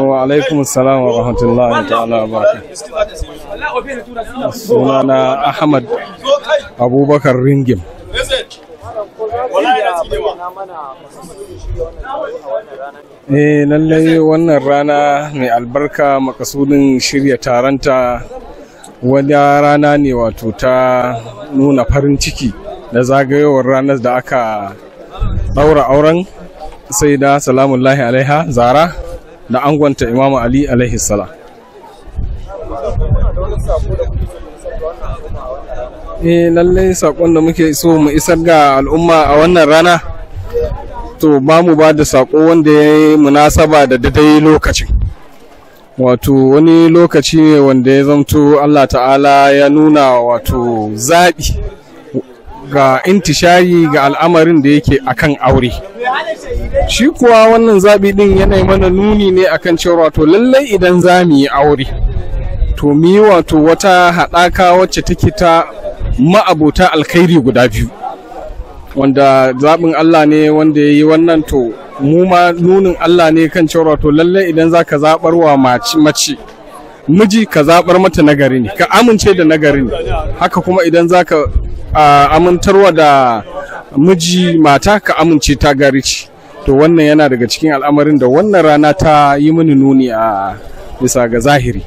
Wa alaikum assalam wa rahmatullahi ta'ala wa barakatuh. Sunana Ahmad Abubakar Ringim. Lallai wannan rana mai albarka makasudin shirya taronta wani rana ne wato ta nuna farin ciki da zagayowar ranar da aka ɗaura auren sai da salamullahi alaiha Zara da angonta Imamu Ali alaihi salam. Lallai saƙon da muke so mu isar ga al'umma a wannan rana to ba mu ba da saƙo wanda ya yi munasaba da daidai lokacin, wato wani lokaci ne wanda ya zamto Allah ta'ala ya nuna wato zaɓi ga intishari ga al'amarin da yake akan aure. Shi kuwa wannan zaɓi ɗin yana mana nuni ne akan cewa wato lallai idan za mu yi aure to mu yi wato wata haɗaka wacce take ta ma'abota alkhairi guda biyu, wanda zaɓin Allah ne wanda ya yi wannan, to mu ma nunin Allah ne kan cewa to lallai idan za ka zaɓar wa mace miji ka zaɓar mata nagari ne, ka amince da nagari ne. Haka kuma idan za ka amintarwa da miji mata ka amince ta gari ce. To wannan yana daga cikin al'amarin da wannan rana ta yi mini nuni a bisa ga zahiri.